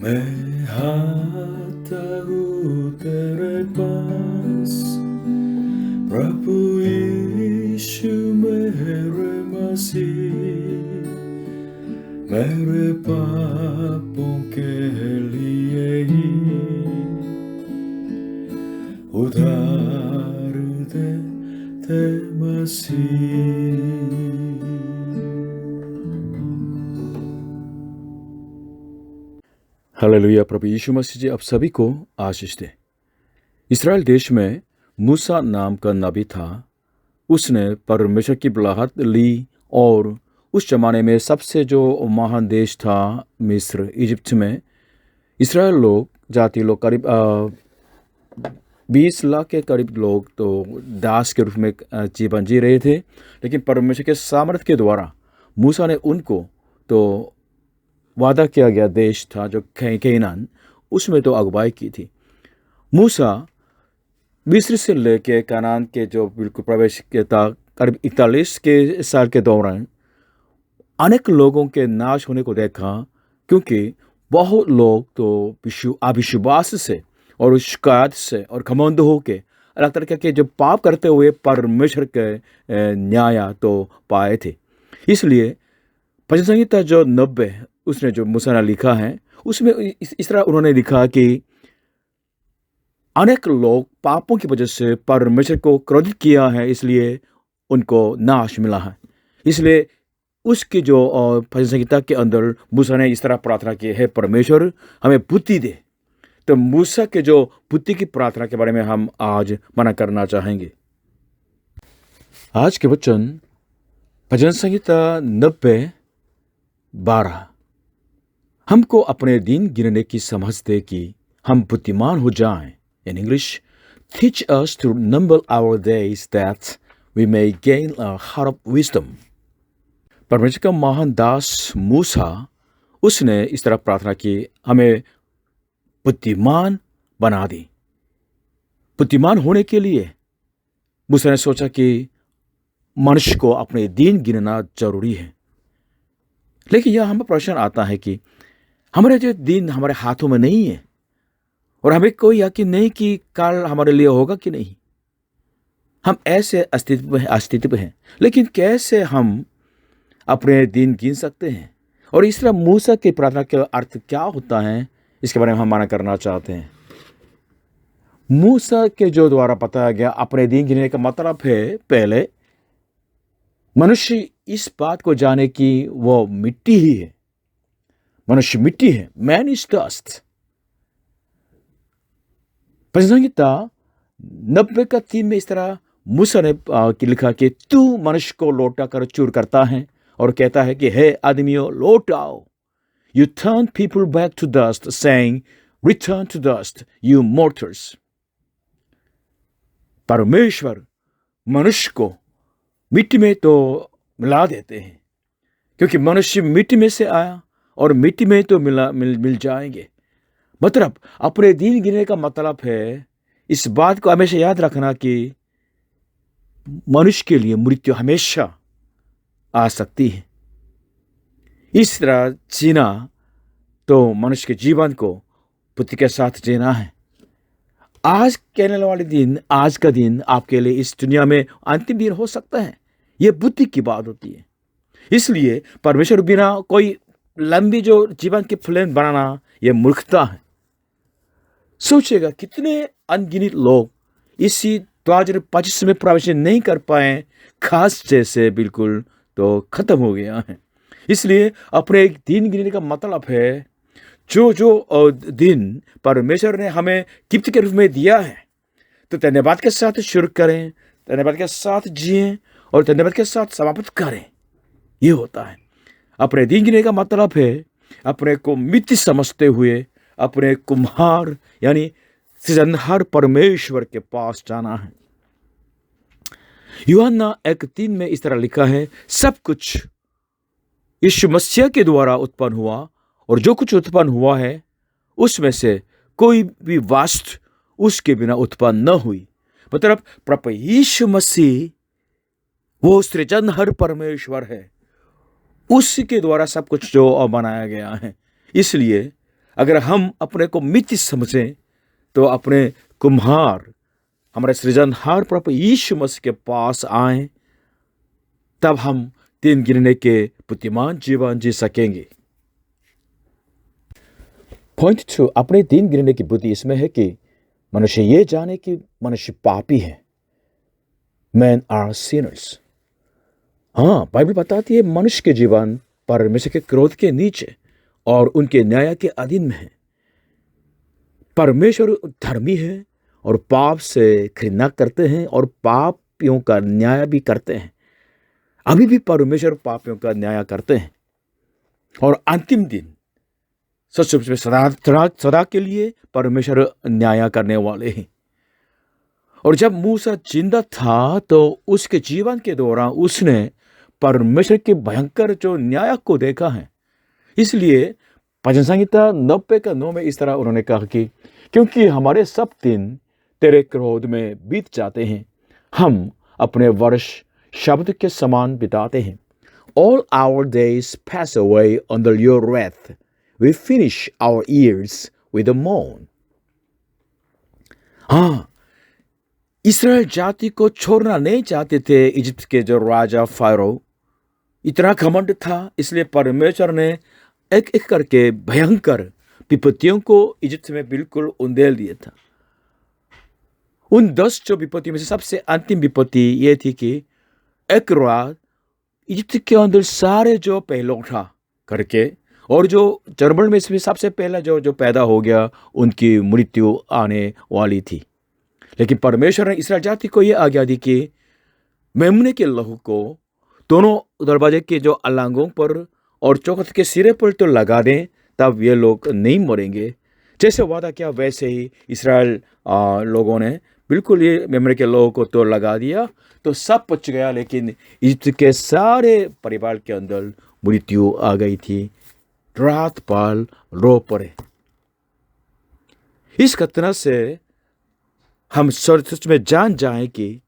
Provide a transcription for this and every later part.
मैं आता हूँ तेरे पास, प्रभु यीशु मेरे मसीह, मेरे पापों के लिए ही उधार दे मसीह। हालेलुया। प्रभु यीशु मसीह जी आप सभी को आशीष दे। इस्राएल देश में मूसा नाम का नबी था। उसने परमेश्वर की बुलाहट ली और उस जमाने में सबसे जो महान देश था मिस्र, इजिप्ट में इस्राएल लोग जाति लोग करीब 20 लाख के करीब लोग तो दास के रूप में जीवन जी रहे थे। लेकिन परमेश्वर के सामर्थ्य के द्वारा मूसा ने उनको तो वादा किया गया देश था जो कैनान, उसमें तो अगुवाई की थी। मूसा मिस्र से लेके कनान के जो बिल्कुल प्रवेश किया था, करीब 41 के साल के दौरान अनेक लोगों के नाश होने को देखा, क्योंकि बहुत लोग तो अविश्वास से और शिकायत से और घमंड होके अलग तरह के जो पाप करते हुए परमेश्वर के न्याय तो पाए थे। इसलिए भजन संहिता जो 90 उसने जो मूसा ने लिखा है, उसमें इस तरह उन्होंने लिखा कि अनेक लोग पापों की वजह से परमेश्वर को क्रोधित किया है, इसलिए उनको नाश मिला है। इसलिए उसकी जो भजन संहिता के अंदर मूसा ने इस तरह प्रार्थना की है, परमेश्वर हमें बुद्धि दे। तो मूसा के जो बुद्धि की प्रार्थना के बारे में हम आज मना करना चाहेंगे। आज के वचन भजन संहिता 90:12 हमको अपने दिन गिनने की समझ दे कि हम बुद्धिमान हो जाएं। In English, teach us to number our days that we may gain a heart of wisdom. परमेश्वर का महान दास मूसा, उसने इस तरह प्रार्थना की, हमें बुद्धिमान बना दी। बुद्धिमान होने के लिए मूसा ने सोचा कि मनुष्य को अपने दिन गिनना जरूरी है। लेकिन यह हमें प्रश्न आता है कि हमारे जो दिन हमारे हाथों में नहीं है और हमें कोई यकीन नहीं कि कल हमारे लिए होगा कि नहीं। हम ऐसे अस्तित्व हैं, लेकिन कैसे हम अपने दिन गिन सकते हैं? और इस तरह मूसा की प्रार्थना का अर्थ क्या होता है, इसके बारे में हम माना करना चाहते हैं। मूसा के जो द्वारा बताया गया अपने दिन गिनने का मतलब है, पहले मनुष्य इस बात को जाने कि वो मिट्टी ही है। मनुष्य मिट्टी है, मैन इज डस्ट। भजन संहिता 90:3 में इस तरह मूसा ने लिखा कि तू मनुष्य को लौटा कर चूर करता है और कहता है कि हे आदमियों लौट आओ। You turn people back to dust saying return to dust you mortals. परमेश्वर मनुष्य को मिट्टी में तो मिला देते हैं, क्योंकि मनुष्य मिट्टी में से आया और मिट्टी में तो मिल जाएंगे। मतलब अपने दिन गिनने का मतलब है इस बात को हमेशा याद रखना कि मनुष्य के लिए मृत्यु हमेशा आ सकती है। इस तरह जीना तो मनुष्य के जीवन को बुद्धि के साथ जीना है। आज कहने वाले दिन, आज का दिन आपके लिए इस दुनिया में अंतिम दिन हो सकता है। यह बुद्धि की बात होती है। इसलिए परमेश्वर बिना कोई लंबी जो जीवन की प्लान बनाना यह मूर्खता है। सोचेगा कितने अनगिनत लोग इसी 2025 में प्रवेश नहीं कर पाए, खास जैसे बिल्कुल तो खत्म हो गया है। इसलिए अपने एक दिन गिनने का मतलब है जो दिन परमेश्वर ने हमें गिफ्ट के रूप में दिया है, तो धन्यवाद के साथ शुरू करें, धन्यवाद के साथ जिएं और धन्यवाद के साथ समाप्त करें। ये होता है अपने दिन गिनने का मतलब है अपने को मित्र समझते हुए अपने कुम्हार यानी सृजनहार परमेश्वर के पास जाना है। यूहन्ना 1:3 में इस तरह लिखा है, सब कुछ यीशु मसीह के द्वारा उत्पन्न हुआ और जो कुछ उत्पन्न हुआ है उसमें से कोई भी वस्तु उसके बिना उत्पन्न न हुई। मतलब प्रभु यीशु मसीह वो सृजनहार परमेश्वर है, उसी के द्वारा सब कुछ जो बनाया गया है। इसलिए अगर हम अपने को मित्र समझें तो अपने कुम्हार, हमारे सृजनहार प्रभु यीशु मसीह के पास आए, तब हम दिन गिनने के बुद्धिमान जीवन जी सकेंगे। पॉइंट 2, अपने दिन गिनने की बुद्धि इसमें है कि मनुष्य ये जाने कि मनुष्य पापी है। Man are sinners. हाँ, बाइबल बताती है मनुष्य के जीवन परमेश्वर के क्रोध के नीचे और उनके न्याय के अधीन में है। परमेश्वर धर्मी है और पाप से घृणा करते हैं और पापियों का न्याय भी करते हैं। अभी भी परमेश्वर पापियों का न्याय करते हैं और अंतिम दिन सच में सदा के लिए परमेश्वर न्याय करने वाले हैं। और जब मूसा जिंदा था तो उसके जीवन के दौरान उसने परमेश्वर के भयंकर जो न्याय को देखा है। इसलिए भजन संहिता 90:9 में इस तरह उन्होंने कहा कि क्योंकि हमारे सब दिन तेरे क्रोध में बीत जाते हैं, हम अपने वर्ष शब्द के समान बिताते हैं। All our days pass away under your wrath. We finish our years with a moan. हाँ, इस्राएल जाति को छोड़ना नहीं चाहते थे। इजिप्ट के जो राजा फारो इतना घमंड था, इसलिए परमेश्वर ने एक एक करके भयंकर विपत्तियों को इजिप्ट में बिल्कुल उंडेल दिया था। उन 10 जो विपत्तियों में से सबसे अंतिम विपत्ति ये थी कि एक रात इजिप्ट के अंदर सारे जो पहलों था करके और जो जर्मन में से सबसे पहला जो पैदा हो गया उनकी मृत्यु आने वाली थी। लेकिन परमेश्वर ने इस्राएल जाति को यह आज्ञा दी कि मेमने के लहू को दोनों दरवाजे के जो अलांगों पर और चौखट के सिरे पर तो लगा दें, तब ये लोग नहीं मरेंगे। जैसे वादा किया वैसे ही इस्राएल लोगों ने बिल्कुल ये मेमने के लहू को तो लगा दिया, तो सब बच गया। लेकिन इजिप्ट के सारे परिवार के अंदर मृत्यु आ गई थी। रात पाल रो पड़े। इस घटना से हम सच में जान जाएं कि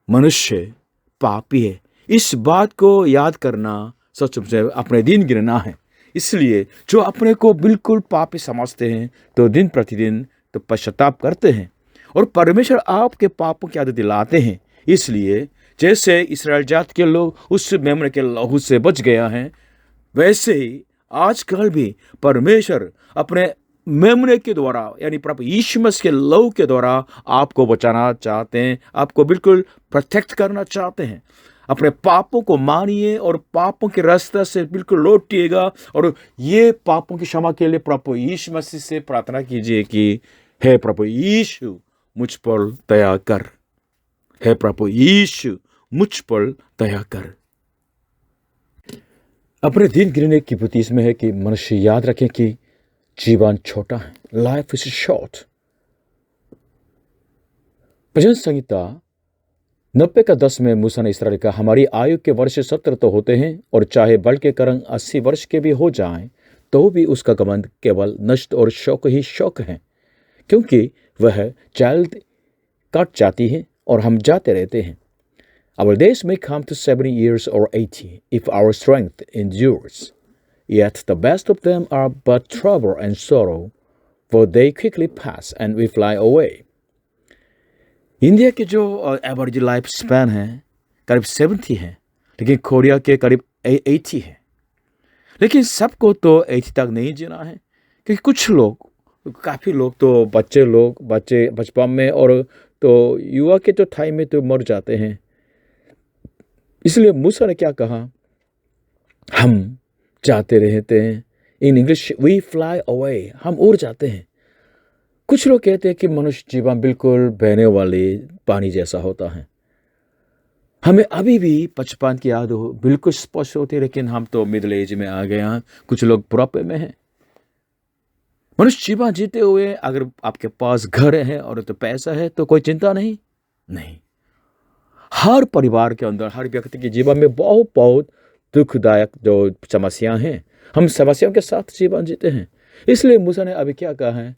मनुष्य पापी है। इस बात को याद करना सच में अपने दिन गिनना है। इसलिए जो अपने को बिल्कुल पापी समझते हैं तो दिन प्रतिदिन तो पश्चाताप करते हैं और परमेश्वर आपके पापों की आदत दिलाते हैं। इसलिए जैसे इस्राएल जात के लोग उस मेमने के लहू से बच गया है, वैसे ही आजकल भी परमेश्वर अपने मेमने के द्वारा यानी प्रभु यीशु मसीह के लहू के द्वारा आपको बचाना चाहते हैं, आपको बिल्कुल प्रोटेक्ट करना चाहते हैं। अपने पापों को मानिए और पापों के रास्ते से बिल्कुल लौटिएगा और ये पापों की क्षमा के लिए प्रभु यीशु मसीह से प्रार्थना कीजिए कि हे प्रभु यीशु मुझ पर दया कर, हे प्रभु यीशु मुझ पर दया कर। अपने दिन गिनने की बुद्धि इसमें है कि मनुष्य याद रखें कि जीवन छोटा है, लाइफ इज शॉर्ट। भजन संहिता 90:10 में मूसा ने इस तरह लिखा, हमारी आयु के वर्ष 70 तो होते हैं और चाहे बल के कारण 80 वर्ष के भी हो जाएं, तो भी उसका घमंड केवल नष्ट और शौक ही शौक है, क्योंकि वह जल्द कट जाती है और हम जाते रहते हैं। Our days may come to 70 years or 80 if our strength endures. Yet the best of them are but trouble and sorrow, for they quickly pass and we fly away. India के जो average life span है करीब 70 है, लेकिन Korea के करीब 80 है। लेकिन सबको तो 80 तक नहीं जीना है, क्योंकि कुछ लोग, काफ़ी लोग तो बच्चे बचपन में और तो युवा के तो टाइम में तो मर जाते हैं। इसलिए मूसा ने क्या कहा, हम जाते रहते हैं। In English we fly away, हम उड़ जाते हैं। कुछ लोग कहते हैं कि मनुष्य जीवन बिल्कुल बहने वाले पानी जैसा होता है। हमें अभी भी बचपन की याद हो बिल्कुल स्पष्ट होती है, लेकिन हम तो मिडिल एज में आ गए हैं, कुछ लोग बुढ़ापे में हैं। मनुष्य जीवन जीते हुए अगर आपके पास घर है और तो पैसा है तो कोई चिंता नहीं। हर परिवार के अंदर, हर व्यक्ति के जीवन में बहुत दुखदायक जो समस्याएं हैं, हम समस्याओं के साथ जीवन जीते हैं। इसलिए मूसा ने अभी क्या कहा है,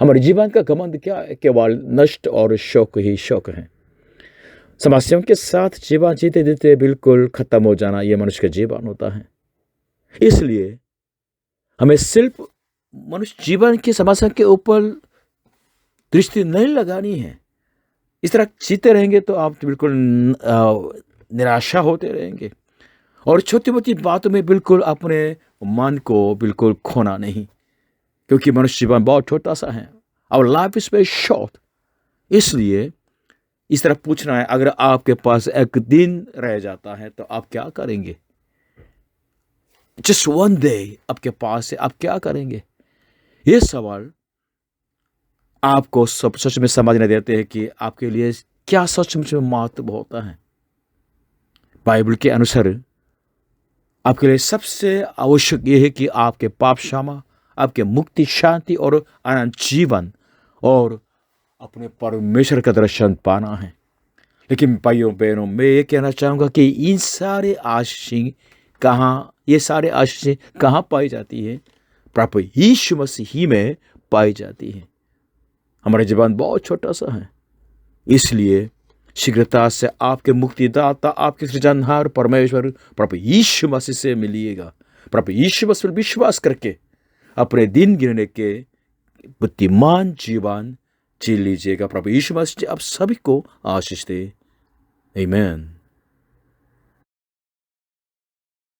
हमारे जीवन का घमंड क्या है, केवल नष्ट और शौक ही शौक है। समस्याओं के साथ जीवन जीते जीते बिल्कुल खत्म हो जाना, यह मनुष्य का जीवन होता है। इसलिए हमें सिर्फ मनुष्य जीवन की समस्या के ऊपर दृष्टि नहीं लगानी है। इस तरह जीते रहेंगे तो आप तो बिल्कुल निराशा होते रहेंगे और छोटी मोटी बातों में बिल्कुल अपने मन को बिल्कुल खोना नहीं, क्योंकि मनुष्य जीवन बहुत छोटा सा है। और लाइफ इज वेरी शॉर्ट। इसलिए इस तरह पूछना है, अगर आपके पास एक दिन रह जाता है तो आप क्या करेंगे? जस्ट वन डे आपके पास है, आप क्या करेंगे? ये सवाल आपको सब सच में समझने देते हैं कि आपके लिए क्या सचमुच में महत्व होता है। बाइबल के अनुसार आपके लिए सबसे आवश्यक यह है कि आपके पाप क्षमा, आपके मुक्ति, शांति और अनंत जीवन और अपने परमेश्वर का दर्शन पाना है। लेकिन भाइयों बहनों, मैं ये कहना चाहूँगा कि इन सारे आशीष कहाँ, ये सारे आशीष कहाँ पाई जाती है? प्रभु यीशु मसीह ही में पाई जाती है। हमारा जीवन बहुत छोटा सा है, इसलिए शीघ्रता से आपके मुक्तिदाता, आपके सृजनहार परमेश्वर प्रभु यीशु मसीह से मिलिएगा। प्रभु यीशु मसीह पर विश्वास करके अपने दिन गिनने के बुद्धिमान जीवन जी लीजिएगा। प्रभु यीशु मसीह आप सभी को आशीष दे। आमीन।